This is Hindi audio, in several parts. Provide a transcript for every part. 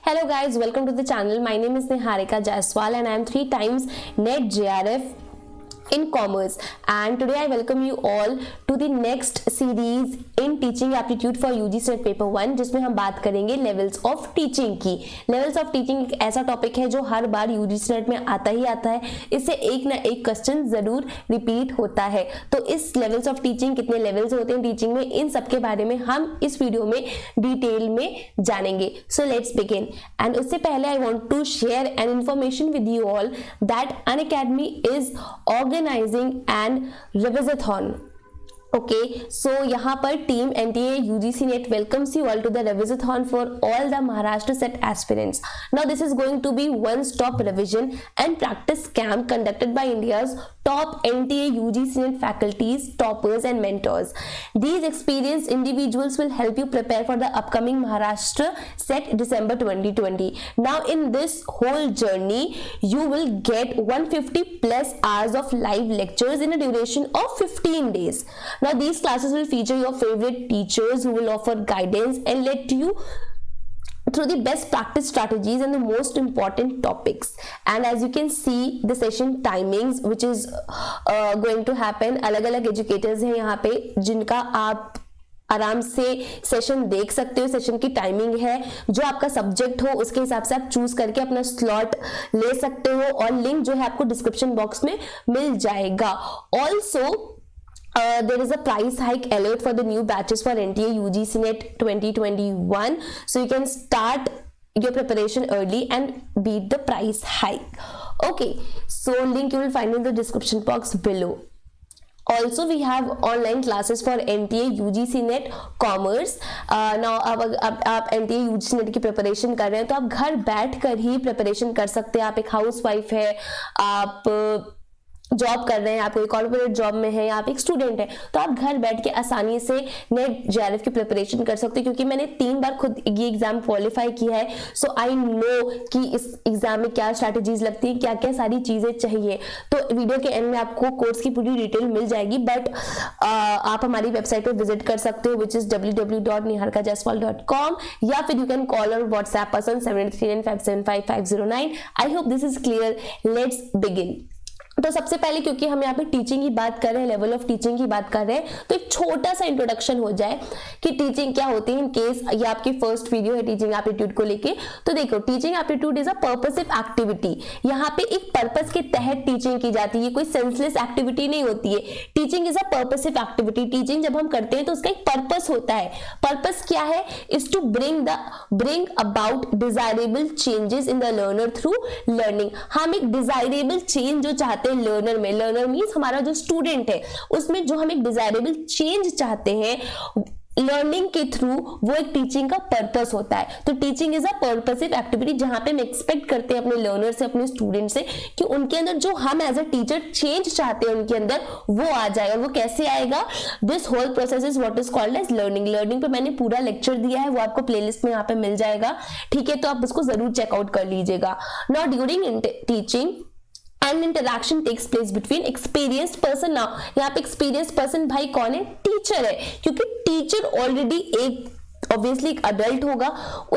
Hello guys, welcome to the channel. My name is Niharika Jaiswal and I am 3 times NET JRF in commerce, and today I welcome you all to the next series in teaching aptitude for UGC NET paper 1, जिसमें हम बात करेंगे लेवल्स ऑफ टीचिंग की। लेवल्स ऑफ टीचिंग एक ऐसा टॉपिक है जो हर बार UGC NET में आता ही आता है, इससे एक ना एक क्वेश्चन जरूर रिपीट होता है। तो इस लेवल्स ऑफ टीचिंग, कितने लेवल्स होते हैं टीचिंग में, इन सब के बारे में हम इस वीडियो में डिटेल में जानेंगे। So let's begin. एंड उससे पहले I want to share an information with you all that Unacademy is organizing and revisathon. Okay, so यहाँ पर टीम NTA UGC NET welcomes you all to the revisathon for all the Maharashtra set aspirants. Now this is going to be one-stop revision and practice camp conducted by India's top NTA UGC NET faculties, toppers and mentors. These experienced individuals will help you prepare for the upcoming Maharashtra set December 2020. Now in this whole journey, you will get 150 plus hours of live lectures in a duration of 15 days. Now these classes will feature your favorite teachers who will offer guidance and lead you through the best practice strategies and the most important topics. And as you can see the session timings which is going to happen, अलग-अलग educators हैं यहाँ पे जिनका आप आराम से सेशन देख सकते हो। सेशन की टाइमिंग है, जो आपका सब्जेक्ट हो उसके हिसाब से आप चूज करके अपना स्लॉट ले सकते हो, और लिंक जो है आपको डिस्क्रिप्शन बॉक्स में मिल जाएगा। Also there is a price hike alert for the new batches for NTA UGC NET 2021, so you can start your preparation early and beat the price hike. Okay, so link you will find in the description box below. Also we have online classes for NTA UGC NET Commerce. Now अब आप NTA UGC NET की प्रिपरेशन कर रहे हैं तो आप घर बैठ कर ही प्रिपरेशन कर सकते हैं। आप एक हाउस वाइफ है, आप जॉब कर रहे हैं, आप कोई कॉर्पोरेट जॉब में है, या आप एक स्टूडेंट है, तो आप घर बैठ के आसानी से नेट जेआरएफ की प्रिपरेशन कर सकते हैं। क्योंकि मैंने 3 बार खुद ये एग्जाम क्वालिफाई किया है, सो आई नो कि इस एग्जाम में क्या स्ट्रैटेजीज लगती हैं, क्या क्या सारी चीजें चाहिए। तो वीडियो के एंड में आपको कोर्स की पूरी डिटेल मिल जाएगी, बट आप हमारी वेबसाइट पर विजिट कर सकते हो विच इज www.niharikajaiswal.com, या फिर यू कैन कॉल और WhatsApp person 7839575509। I hope this is clear. Let's begin. तो सबसे पहले, क्योंकि हम यहाँ पे टीचिंग की बात कर रहे हैं, लेवल ऑफ टीचिंग की बात कर रहे हैं, तो एक छोटा सा इंट्रोडक्शन हो जाए कि टीचिंग क्या होती है। इन केस ये आपकी फर्स्ट वीडियो है टीचिंग एप्टीट्यूड को लेके, तो देखो teaching aptitude is a purposive activity. यहाँ पे एक पर्पस के तहत टीचिंग की जाती है, कोई सेंसलेस एक्टिविटी नहीं होती है। Teaching is a purposive activity. Teaching जब हम करते हैं तो उसका एक पर्पस होता है। पर्पस क्या है? Is to bring about desirable changes in the learner through learning. हम एक डिजायरेबल चेंज जो चाहते हैं लर्नर में, लर्नर मींस हमारा जो स्टूडेंट है, उसमें जो हम एक डिजायरेबल चेंज चाहते हैं लर्निंग के थ्रू, वो एक टीचिंग का पर्पस होता है। तो teaching is a purposive activity, जहां पे हम एक्सपेक्ट करते हैं अपने लर्नर से, अपने स्टूडेंट से, कि उनके अंदर जो हम एज अ टीचर चेंज चाहते हैं उनके अंदर, वो आ जाए। और वो कैसे आएगा? This whole process is what is called as learning. Learning पे मैंने पूरा लेक्चर दिया है, वो आपको प्लेलिस्ट में यहाँ पे मिल जाएगा, ठीक है? तो आप उसको जरूर चेकआउट कर लीजिएगा। Now during teaching and interaction takes place between experienced person. Now यहाँ पे एक्सपीरियंस्ड पर्सन भाई कौन है? टीचर है, क्योंकि टीचर ऑलरेडी एक ऑब्वियसली एक अडल्ट होगा,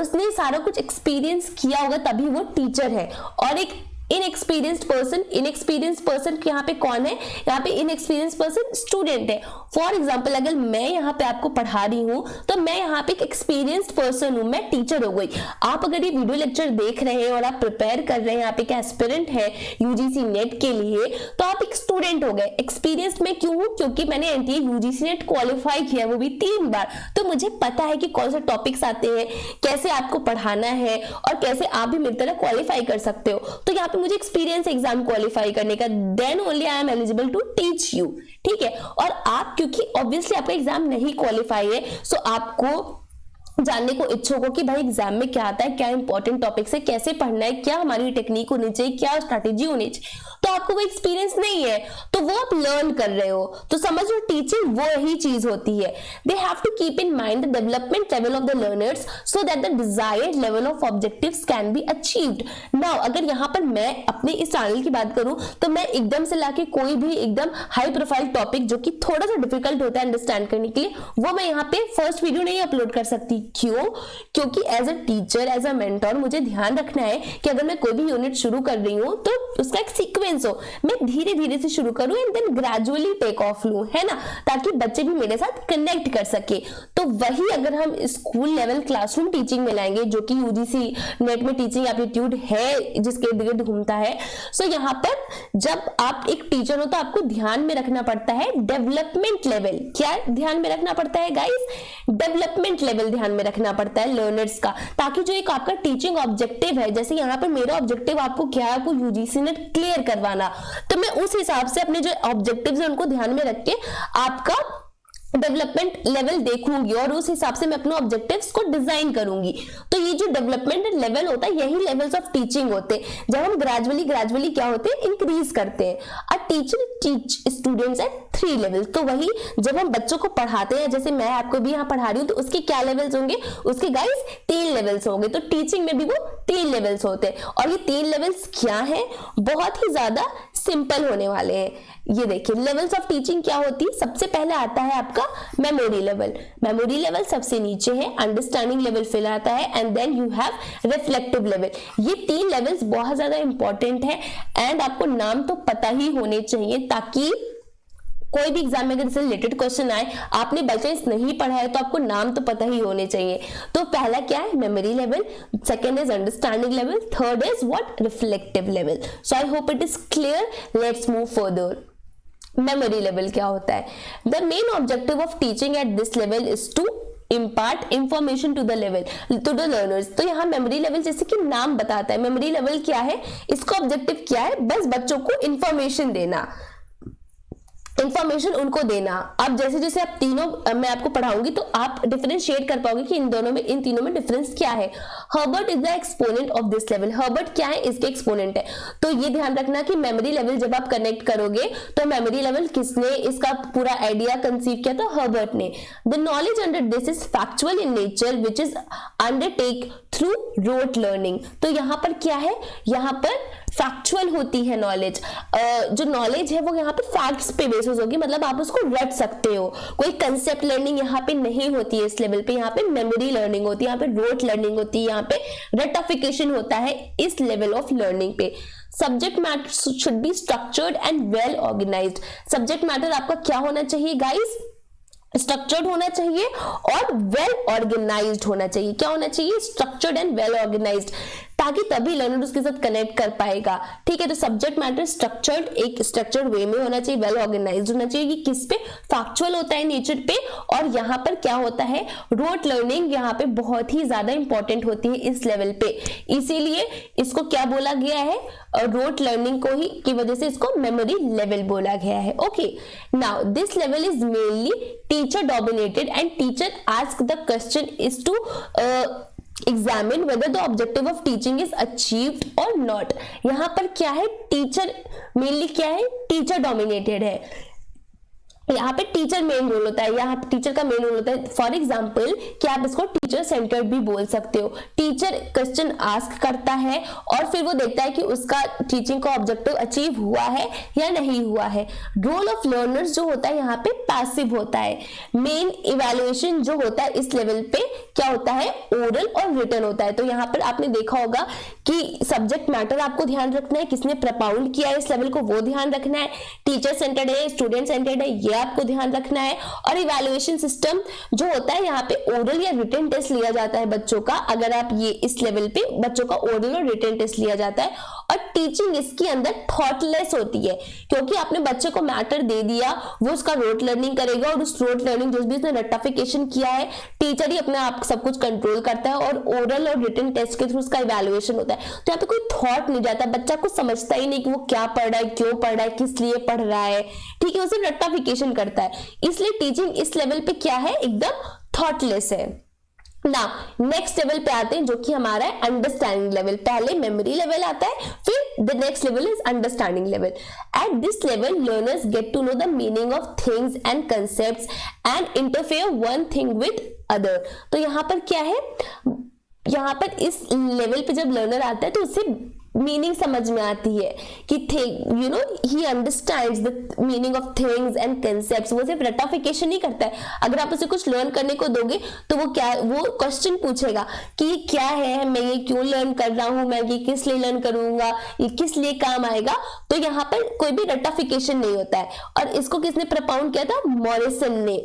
उसने सारा कुछ एक्सपीरियंस किया होगा, तभी वो टीचर है। और एक इनएक्सपीरियंस्ड पर्सन यहाँ पे कौन है? यहाँ पे इनएक्सपीरियंस्ड पर्सन स्टूडेंट है। फॉर एग्जाम्पल, अगर मैं यहाँ पे आपको पढ़ा रही हूँ तो मैं यहाँ पे एक एक्सपीरियंस्ड पर्सन हूँ, मैं टीचर हो गई। आप अगर ये वीडियो लेक्चर देख रहे हैं और आप प्रिपेयर कर रहे हैं, यहाँ पे एक एस्पिरेंट है यूजीसी नेट के लिए, तो आप एक स्टूडेंट हो गए। एक्सपीरियंस्ड मैं क्यों हूँ? क्योंकि मैंने एनटीए यूजीसी नेट क्वालिफाई किया, वो भी 3 बार। तो मुझे पता है कि कौन से टॉपिक्स आते हैं, कैसे आपको पढ़ाना है, और कैसे आप भी मेरी तरह क्वालिफाई कर सकते हो। तो यहाँ पे मुझे एक्सपीरियंस एग्जाम क्वालिफाई करने का, then only I am eligible to teach you, ठीक है? और आप, क्योंकि ऑब्वियसली आपका एग्जाम नहीं क्वालिफाई है, सो आपको जानने को इच्छुक हो कि भाई एग्जाम में क्या आता है, क्या इंपॉर्टेंट टॉपिक्स है, कैसे पढ़ना है, क्या हमारी टेक्निक होनी चाहिए, क्या स्ट्रैटेजी होनी चाहिए, तो आपको वो एक्सपीरियंस नहीं है, तो वो आप लर्न कर रहे हो। तो समझ लो टीचिंग वो ही चीज होती है। They have to keep in mind the development level of the learners so that the desired level of objectives can be achieved. Now अगर यहाँ पर मैं अपने इस चैनल की बात करूं तो मैं एकदम से लाके कोई भी एकदम हाई प्रोफाइल टॉपिक जो कि थोड़ा सा डिफिकल्ट होता है अंडरस्टैंड करने के लिए, वो मैं यहाँ पे फर्स्ट वीडियो नहीं अपलोड कर सकती। क्यों? क्योंकि as a teacher, as a mentor मुझे ध्यान रखना है कि अगर मैं कोई भी यूनिट शुरू कर रही हूँ तो उसका एक सीक्वेंस हो, मैं धीरे धीरे से शुरू करूं and then gradually take off लूं, है ना, ताकि बच्चे भी मेरे साथ कनेक्ट कर सके। तो वही अगर हम स्कूल लेवल क्लासरूम टीचिंग में लाएंगे, जो कि यूजीसी नेट में टीचिंग एप्टीट्यूड है जिसके इर्द गिर्द घूमता है, सो यहाँ पर जब आप एक टीचर हो तो आपको ध्यान में रखना पड़ता है डेवलपमेंट लेवल। क्या ध्यान में रखना पड़ता है गाइस? डेवलपमेंट लेवल ध्यान में रखना पड़ता है लर्नर्स का, ताकि जो एक आपका टीचिंग ऑब्जेक्टिव है, जैसे यहाँ पर मेरा ऑब्जेक्टिव आपको क्या है, आपको यूजीसी नेट क्लियर करवाना, तो मैं उस हिसाब से अपने जो ऑब्जेक्टिव्स है उनको ध्यान में रख के आपका डेवलपमेंट लेवल देखूंगी और उस हिसाब से मैं अपने ऑब्जेक्टिव्स को डिजाइन करूंगी। तो ये जो डेवलपमेंट लेवल होता है यही लेवल्स ऑफ टीचिंग होते हैं, जब हम ग्रेजुअली क्या होते हैं, इंक्रीज करते हैं। A teacher teach students at 3 level. तो वही जब हम बच्चों को पढ़ाते हैं, जैसे मैं आपको भी यहाँ पढ़ा रही हूँ, तो उसके क्या लेवल्स होंगे? उसके गाइस 3 लेवल्स होंगे। तो टीचिंग में भी वो 3 लेवल्स होते हैं। और ये 3 लेवल्स क्या है? बहुत ही ज्यादा सिंपल होने वाले हैं। ये देखिए लेवल्स ऑफ टीचिंग क्या होती है। सबसे पहले आता है आपका मेमोरी लेवल। मेमोरी लेवल सबसे नीचे है, अंडरस्टैंडिंग लेवल फिर आता है, and then you have reflective level. ये 3 लेवल्स बहुत ज्यादा इंपॉर्टेंट है एंड आपको नाम तो पता ही होने चाहिए, ताकि कोई भी एग्जाम में अगर इससे रिलेटेड क्वेश्चन आए, आपने बाई चांस नहीं पढ़ा है तो आपको नाम तो पता ही होने चाहिए। तो पहला क्या है? Memory level, second is understanding level, third is what? Reflective level. So I hope it is clear. Let's move further. Memory level क्या होता है? The main objective of teaching at this level is to impart information to the level to the learners. तो यहाँ मेमोरी लेवल जैसे कि नाम बताता है, मेमोरी लेवल क्या है, इसका ऑब्जेक्टिव क्या है? बस बच्चों को इंफॉर्मेशन देना, इंफॉर्मेशन उनको देना। अब जैसे जैसे आप तीनों मैं आपको पढ़ाऊंगी तो आप डिफरेंशिएट कर पाओगे कि इन दोनों में, इन तीनों में डिफरेंस क्या है। Herbert is the exponent of this level. Herbert क्या है? इसके एक्सपोनेंट है। तो ये ध्यान रखना कि मेमोरी लेवल जब आप कनेक्ट करोगे तो मेमोरी लेवल किसने इसका पूरा आइडिया कंसीव किया? तो हर्बर्ट ने। The knowledge under this is factual in nature which is undertake through rote learning. तो यहाँ पर क्या है? यहाँ पर फैक्चुअल होती है नॉलेज। जो नॉलेज है वो यहाँ पे फैक्ट्स पे बेसिस होगी, मतलब आप उसको रट सकते हो। कोई कंसेप्ट लर्निंग यहाँ पे नहीं होती है इस लेवल पे, यहाँ पे मेमोरी लर्निंग होती है, यहाँ पे रोट लर्निंग होती है, यहाँ पे रटिफिकेशन होता है इस लेवल ऑफ लर्निंग पे। Subject matter should be structured and well organized. Subject matter आपका क्या होना चाहिए गाइस? स्ट्रक्चर्ड होना चाहिए और वेल ऑर्गेनाइज्ड होना चाहिए। क्या होना चाहिए? स्ट्रक्चर्ड एंड वेल ऑर्गेनाइज्ड, ताकि तभी लर्नर उसके साथ कनेक्ट कर पाएगा। ठीक है, तो सब्जेक्ट मैटर स्ट्रक्चर्ड, एक स्ट्रक्चर्ड वे में होना चाहिए, वेल ऑर्गेनाइज्ड होना चाहिए। कि किस पे? फैक्चुअल होता है नेचर पे। और यहाँ पर क्या होता है? रोट लर्निंग यहाँ पे बहुत ही ज्यादा इंपॉर्टेंट होती है इस लेवल पे, इसीलिए इसको क्या बोला गया है? रोट लर्निंग को ही की वजह से इसको मेमोरी लेवल बोला गया है। Okay, now this level is mainly teacher dominated and teacher ask the question is to examine whether the objective of teaching is achieved or not। यहाँ पर क्या है? टीचर मेनली क्या है? टीचर डोमिनेटेड है। यहाँ पे टीचर मेन रोल होता है, यहाँ टीचर का मेन रोल होता है। फॉर एग्जाम्पल कि आप इसको टीचर सेंटर्ड भी बोल सकते हो। टीचर क्वेश्चन आस्क करता है और फिर वो देखता है कि उसका टीचिंग का ऑब्जेक्टिव अचीव हुआ है या नहीं हुआ है। रोल ऑफ लर्नर्स जो होता है यहाँ पे पैसिव होता है। मेन इवैल्यूएशन जो होता है इस लेवल पे क्या होता है? ओरल और रिटन होता है। तो यहाँ पर आपने देखा होगा कि सब्जेक्ट मैटर आपको ध्यान रखना है, किसने प्रपाउंड किया है इस लेवल को वो ध्यान रखना है, टीचर सेंटर्ड है, स्टूडेंट सेंटर्ड है, ये आपको ध्यान रखना है। और इवैल्यूएशन सिस्टम जो होता है यहाँ पे ओरल या रिटन टेस्ट लिया जाता है बच्चों का। अगर आप ये इस लेवल पे बच्चों का ओरल और रिटन टेस्ट लिया जाता है। और टीचिंग इसके अंदर थॉटलेस होती है, क्योंकि आपने बच्चे को मैटर दे दिया, वो उसका रोट लर्निंग करेगा और उस रोट लर्निंग जो भी उसने रटिफिकेशन किया है, टीचर ही अपने आप सब कुछ कंट्रोल करता है और ओरल और रिटन टेस्ट के थ्रू उसका इवैल्यूएशन होता है। तो यहाँ पे कोई थॉट नहीं जाता, बच्चा कुछ समझता ही नहीं कि वो क्या पढ़ रहा है, क्यों पढ़ रहा है, किस लिए पढ़ रहा है। ठीक है, उसे रटिफिकेशन करता है। इसलिए टीचिंग इस लेवल पे क्या है? एकदम थॉटलेस है। ना नेक्स्ट लेवल पे आते हैं जो कि हमारा है अंडरस्टैंडिंग लेवल। पहले मेमोरी लेवल आता है, फिर the next level is understanding level. At this level learners get to know the meaning of things and concepts and interfere one thing with other. तो यहाँ पर क्या है, यहाँ पर इस लेवल पे जब लर्नर आता है तो उसे मीनिंग समझ में आती है कि thing, you know, he understands the meaning of things and concepts. वो सिर्फ रटाफिकेशन नहीं करता है। अगर आप उसे कुछ लर्न करने को दोगे तो वो क्वेश्चन पूछेगा कि ये क्या है, मैं ये क्यों लर्न कर रहा हूं, मैं ये किस लिए लर्न करूंगा, ये किस लिए काम आएगा। तो यहाँ पर कोई भी रटाफिकेशन नहीं होता है। और इसको किसने प्रपाउंड किया था, मॉरिसन ने,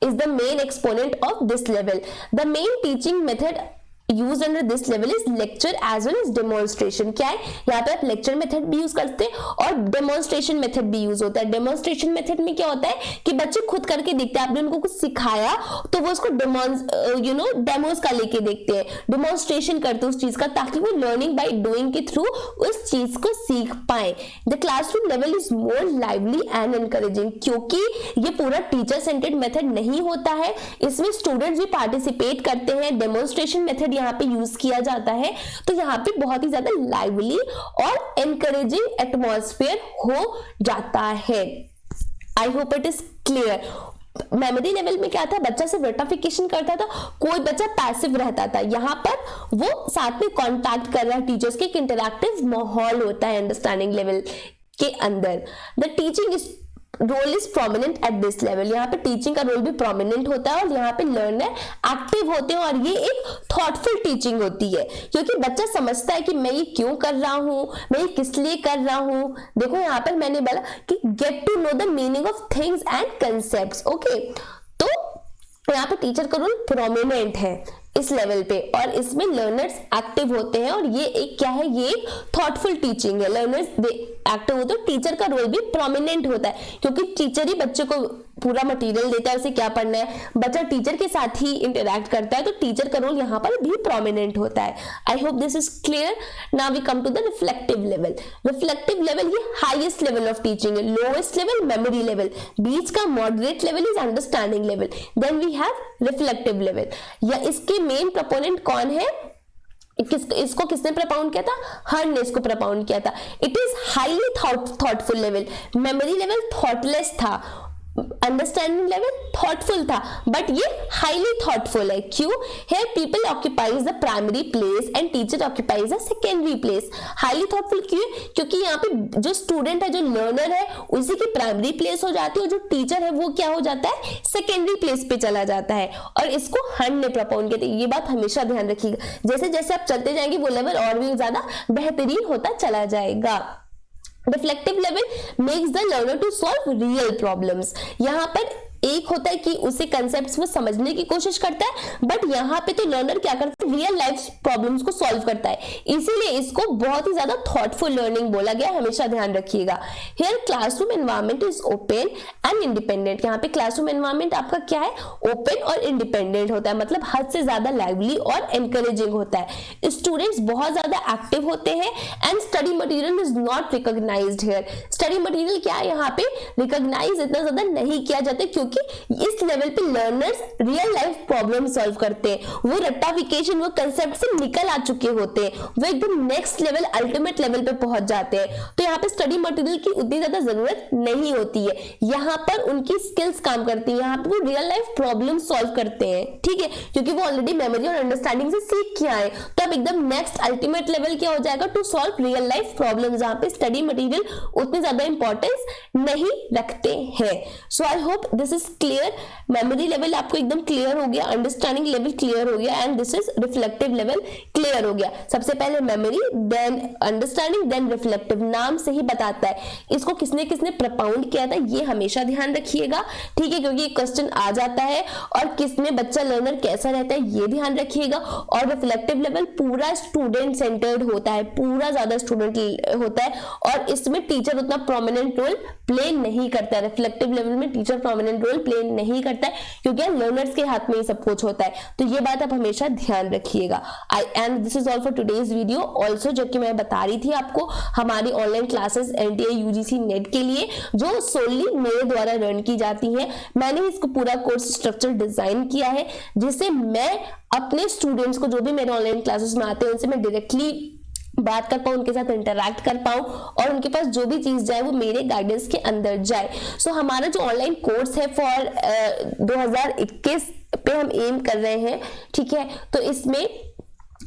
is the main exponent of this level. The main teaching method used under this level is lecture as well as demonstration। क्या है, यहाँ पे आप लेक्चर मेथड भी यूज करते हैं और डेमोन्स्ट्रेशन मेथड भी यूज होता है। डेमोन्स्ट्रेशन मेथड में क्या होता है कि बच्चे खुद करके देखते हैं, आपने उनको कुछ सिखाया तो वो उसको डेमोस का लेके देखते हैं, डेमोन्स्ट्रेशन करते हैं उस चीज का, ताकि वो लर्निंग बाय डूइंग के थ्रू उस चीज को सीख पाए। The classroom level is more lively and encouraging, क्योंकि ये पूरा टीचर सेंटर्ड मेथड नहीं होता है, इसमें स्टूडेंट्स भी पार्टिसिपेट करते हैं। डेमोन्स्ट्रेशन मेथड यहाँ पे यूज किया जाता है, तो यहाँ पे बहुत ही ज्यादा लाइवली और एनकरेजिंग एटमॉस्फेयर हो जाता है। I hope it is clear. Memory level में क्या था, बच्चा सिर्फ रटाफिकेशन करता था, कोई बच्चा पैसिव रहता था। यहाँ पर वो साथ में कांटेक्ट कर रहा है टीचर्स के, इंटरैक्टिव माहौल होता है अंडरस्टैंडिंग लेवल के अंदर। The teaching is role is prominent at this level. यहाँ पे टीचिंग का रोल भी प्रोमिनेंट होता है और यहाँ पे लर्नर एक्टिव होते हैं, और ये एक थॉटफुल टीचिंग होती है, क्योंकि बच्चा समझता है कि मैं ये क्यों कर रहा हूँ, मैं ये किस लिए कर रहा हूँ। देखो यहाँ पर मैंने बोला कि get to know the meaning of things and concepts. Okay, तो यहाँ पे टीचर का रोल प्रोमिनेंट है इस लेवल पे, और इसमें लर्नर्स एक्टिव होते हैं, और ये एक क्या है, ये एक थॉटफुल टीचिंग है। लर्नर्स एक्टिव होते हैं, टीचर का रोल भी प्रोमिनेंट होता है, क्योंकि टीचर ही बच्चे को पूरा मटेरियल देता है, उसे क्या पढ़ना है, बच्चा टीचर के साथ ही इंटरैक्ट करता है, तो टीचर का रोल यहाँ पर भी प्रोमिनेंट होता है। I hope this is clear. Now we come to the reflective level. Reflective level ये हाईएस्ट लेवल ऑफ टीचिंग है, लोएस्ट लेवल मेमोरी लेवल, बीच का moderate level is understanding level, then we have reflective level. या इसके मेन प्रोपोनेंट कौन है, इसको किसने प्रपाउंड किया था, हर्न ने इसको प्रपाउंड किया था। It is highly thoughtful level. Memory level thoughtless था, अंडरस्टैंडिंग लेवल थॉटफुल था, बट ये हाईली थॉटफुल है। क्यों? Here people occupies the primary place and teacher occupies the secondary place. Highly thoughtful क्यों? क्योंकि यहाँ पे जो स्टूडेंट है, जो लर्नर है, उसी की प्राइमरी प्लेस हो जाती है, और जो टीचर है वो क्या हो जाता है, सेकेंडरी प्लेस पे चला जाता है। और इसको हर्न ने प्रपोज किया था। ये बात हमेशा ध्यान रखिएगा, जैसे जैसे आप चलते जाएंगे वो लेवल और भी ज्यादा बेहतरीन होता चला जाएगा। Reflective level makes the learner to solve real problems. यहाँ पर एक होता है कि उसे कंसेप्ट्स वो समझने की कोशिश करता है, बट यहाँ पे तो लर्नर क्या करता है, रियल लाइफ प्रॉब्लम्स को सॉल्व करता है, इसीलिए इसको बहुत ही ज्यादा थॉटफुल लर्निंग बोला गया, हमेशा ध्यान रखिएगा। Here classroom environment is open and independent. यहाँ पे क्लासरूम एनवायरनमेंट आपका क्या है, ओपन और इंडिपेंडेंट होता है, मतलब हद से ज्यादा लाइवली और एनकरेजिंग होता है। स्टूडेंट्स बहुत ज्यादा एक्टिव होते हैं and study material is not recognized. Here study material क्या है, यहाँ पे रिकॉग्नाइज इतना ज्यादा नहीं किया जाता, क्योंकि इस लेवल पे learners real life problem solve करते हैं, वो रट्टाफिकेशन, वो कंसेप्ट से निकल आ चुके होते हैं, वो एकदम नेक्स्ट लेवल, अल्टीमेट लेवल पे पहुंच जाते हैं। तो यहाँ पे स्टडी मटेरियल की उतनी ज्यादा जरूरत नहीं होती है, यहाँ पर उनकी स्किल्स काम करती है, यहाँ पे वो रियल लाइफ प्रॉब्लम सॉल्व करते हैं, ठीक है, क्योंकि वो ऑलरेडी मेमोरी और अंडरस्टैंडिंग से सीख के आए। तो अब एकदम नेक्स्ट अल्टीमेट लेवल क्या हो जाएगा, to solve real life problem, जहां पे स्टडी मटेरियल उतनी ज्यादा इंपॉर्टेंस नहीं रखते हैं। So I hope this is clear. Memory level आपको एकदम क्लियर हो गया, अंडरस्टैंडिंग लेवल क्लियर हो गया, and this is reflective level clear हो गया। सबसे पहले memory, then understanding, then reflective. नाम से ही बताता है इसको किसने किसने प्रपाउंड किया था, ये हमेशा ध्यान रखिएगा, ठीक है, क्योंकि क्वेश्चन आ जाता है, और किसमें बच्चा लर्नर कैसा रहता है ये ध्यान रखिएगा। और रिफ्लेक्टिव लेवल पूरा स्टूडेंट सेंटर्ड होता है, पूरा ज्यादा स्टूडेंट होता है, और इसमें टीचर उतना प्रोमिनेंट रोल प्ले नहीं करता है। रिफ्लेक्टिव लेवल में teacher prominent role role play नहीं करता है, क्योंकि लर्नर्स के हाथ में ही सब कुछ होता है। तो ये बात आप हमेशा ध्यान रखिएगा। And this is all for today's video. Also जो कि मैं बता रही थी आपको, हमारी online classes NTA UGC net के लिए जो सोनली मेरे द्वारा रन की जाती है, मैंने इसको पूरा कोर्स स्ट्रक्चर डिजाइन किया है, जिससे मैं अपने स्टूडेंट्स को, जो भी मेरे ऑनलाइन क्लासेस में आते हैं, उनसे मैं डायरेक्टली बात कर पाऊँ, उनके साथ इंटरैक्ट कर पाऊँ और उनके पास जो भी चीज जाए वो मेरे गाइडेंस के अंदर जाए। सो हमारा जो ऑनलाइन कोर्स है फॉर 2021 पे हम एम कर रहे हैं, ठीक है। तो इसमें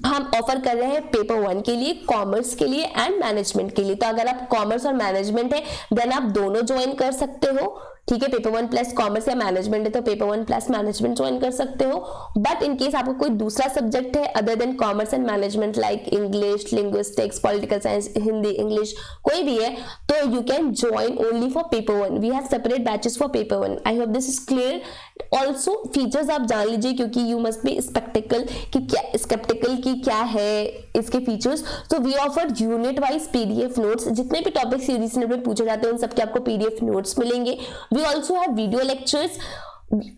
हम ऑफर कर रहे हैं पेपर 1 के लिए, कॉमर्स के लिए एंड मैनेजमेंट के लिए। तो अगर आप कॉमर्स और मैनेजमेंट है देन आप दोनों ज्वाइन कर सकते हो, ठीक है। पेपर 1 प्लस कॉमर्स या मैनेजमेंट है तो पेपर 1 प्लस मैनेजमेंट ज्वाइन कर सकते हो। बट इन केस आपको कोई दूसरा सब्जेक्ट है other than commerce and management, like English, linguistics, political science, Hindi, English, कोई भी है, तो you can join only for paper 1। We have separate batches for paper 1। I hope this is clear. Also features आप जान लीजिए, क्योंकि यू मस्ट बी स्पेक्टिकल की क्या है इसके फीचर्स। तो we offer unit wise PDF notes, जितने भी टॉपिक सीरीज में पूछे जाते हैं उन सबके आपको PDF नोट्स मिलेंगे। We also have video lectures,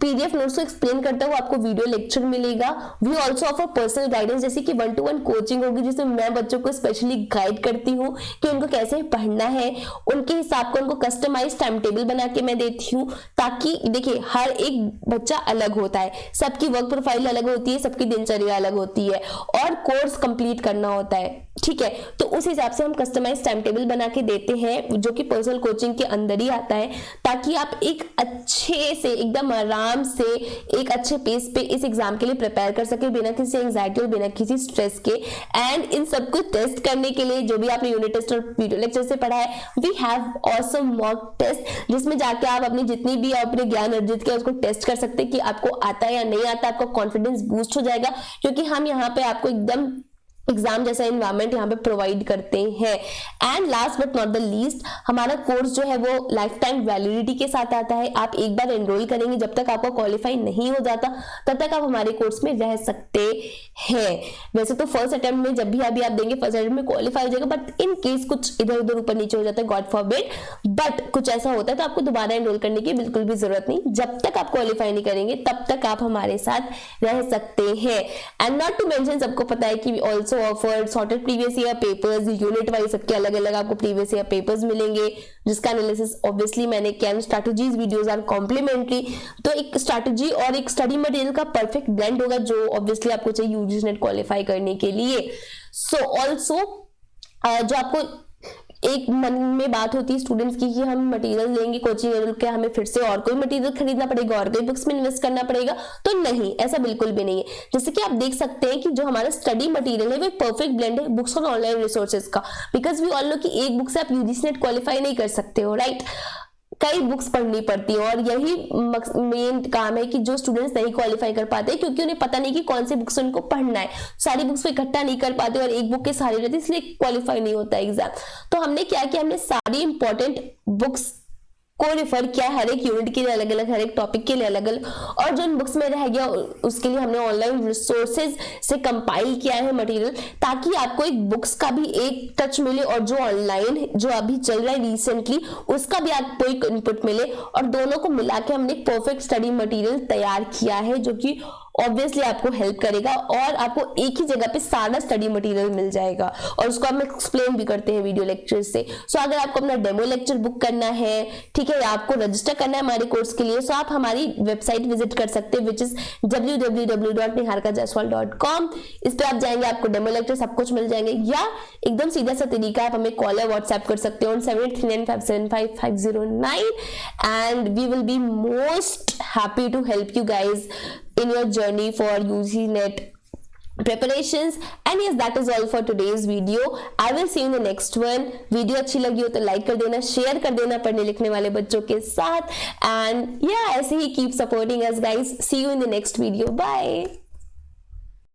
PDF notes को एक्सप्लेन करता हुआ आपको वीडियो लेक्चर मिलेगा। We also offer personal guidance, जैसे कि 1-to-1 कोचिंग होगी, जिसमें मैं बच्चों को स्पेशली गाइड करती हूँ कि उनको कैसे पढ़ना है, उनके हिसाब का उनको कस्टमाइज टाइम टेबल बना के मैं देती हूँ। ताकि देखिए हर एक बच्चा अलग होता है, सबकी वर्क प्रोफाइल अलग होती है, सबकी दिनचर्या अलग होती है और कोर्स कंप्लीट करना होता है, ठीक है। तो उस हिसाब से हम कस्टमाइज टाइम टेबल बना के देते हैं, जो कि पर्सनल कोचिंग के अंदर ही आता है, ताकि आप एक अच्छे से, एकदम आराम से, एक अच्छे पेस पे इस एग्जाम के लिए प्रिपेयर कर सके, बिना किसी एंजाइटी और बिना किसी स्ट्रेस के। एंड इन सबको टेस्ट करने के लिए, जो भी आपने यूनिट टेस्ट और वीडियो लेक्चर से पढ़ा है, we have awesome mock test, जिसमें जाके आप अपनी जितनी भी अपने ज्ञान अर्जित किया उसको टेस्ट कर सकते हैं कि आपको आता है या नहीं आता। आपका कॉन्फिडेंस बूस्ट हो जाएगा, क्योंकि हम यहाँ पे आपको एकदम एग्जाम जैसा एनवायरनमेंट यहाँ पे प्रोवाइड करते हैं। And last but not the least, हमारा कोर्स जो है वो लाइफ टाइम वैलिडिटी के साथ आता है। आप एक बार एनरोल करेंगे, जब तक आपका क्वालिफाई नहीं हो जाता तब तक आप हमारे कोर्स में रह सकते हैं। वैसे तो फर्स्ट अटेम्प्ट में जब भी अभी आप देंगे फर्स्ट अटेम्प्ट में क्वालिफाई हो जाएगा, बट इन केस कुछ इधर उधर ऊपर नीचे हो जाता है, गॉड फॉरबिड, बट कुछ ऐसा होता है तो आपको दोबारा एनरोल करने की बिल्कुल भी जरूरत नहीं। जब तक आप क्वालिफाई नहीं करेंगे तब तक आप हमारे साथ रह सकते हैं। एंड नॉट टू मेंशन, सबको पता है कि also offer sorted previous year papers, unit wise सबके अलग अलग आपको प्रीवियस ईयर पेपर्स मिलेंगे, जिसका एनालिसिस ऑब्वियसली मैंने किया। स्ट्रैटेजीज वीडियोस आर कॉम्प्लीमेंट्री, तो एक स्ट्रैटेजी और एक स्टडी मटेरियल का परफेक्ट ब्लेंड होगा, जो ऑब्वियसली आपको चाहिए यूजीसी नेट क्वालिफाई करने के लिए। सो ऑल्सो जो आपको एक मन में बात होती है स्टूडेंट्स की कि हम मटेरियल लेंगे कोचिंग के, हमें फिर से और कोई मटेरियल खरीदना पड़ेगा और कोई बुक्स में इन्वेस्ट करना पड़ेगा, तो नहीं, ऐसा बिल्कुल भी नहीं है। जैसे कि आप देख सकते हैं कि जो हमारा स्टडी मटेरियल है वो एक परफेक्ट ब्लेंड है बुक्स और ऑनलाइन रिसोर्सेज का, बिकॉज वी ऑल नो कि एक बुक से आप यूजीसी नेट क्वालिफाई नहीं कर सकते हो, राइट। कई बुक्स पढ़नी पड़ती है और यही मेन काम है कि जो स्टूडेंट्स नहीं क्वालिफाई कर पाते क्योंकि उन्हें पता नहीं कि कौन से बुक्स उनको पढ़ना है, सारी बुक्स को इकट्ठा नहीं कर पाते और एक बुक के सारे रहते, इसलिए क्वालिफाई नहीं होता एग्जाम। तो हमने क्या किया, हमने सारी इंपॉर्टेंट बुक्स को रेफर किया, हर एक यूनिट के लिए अलग अलग, हर एक टॉपिक के लिए अलग अलग, और जो इन बुक्स में रह गया उसके लिए हमने ऑनलाइन रिसोर्सेज से कंपाइल किया है मटेरियल, ताकि आपको एक बुक्स का भी एक टच मिले और जो ऑनलाइन जो अभी चल रहा है रिसेंटली उसका भी आपको एक इनपुट मिले, और दोनों को मिला के हमने एक परफेक्ट स्टडी मटेरियल तैयार किया है, जो कि ऑब्वियसली आपको हेल्प करेगा और आपको एक ही जगह पे सारा स्टडी मटेरियल मिल जाएगा, और उसको हम एक्सप्लेन भी करते हैं वीडियो लेक्चर से। सो अगर आपको अपना डेमो लेक्चर बुक करना है, ठीक है, आपको रजिस्टर करना है हमारे कोर्स के लिए, सो आप हमारी वेबसाइट विजिट कर सकते हैं, विच इज www.niharikajaswal.com। इस पे आप जाएंगे, आपको डेमो लेक्चर सब कुछ मिल जाएंगे, या एकदम सीधा सा तरीका आप हमें कॉल या व्हाट्सएप कर सकते हो on 7839575509 and we will be most happy to help you guys in your journey for UGC NET preparations. And yes, that is all for today's video. I will see you in the next one. Video अच्छी लगी हो तो लाइक कर देना, शेयर कर देना पढ़ने लिखने वाले बच्चों के साथ, and yeah, ऐसे ही keep supporting us guys. See you in the next video. Bye.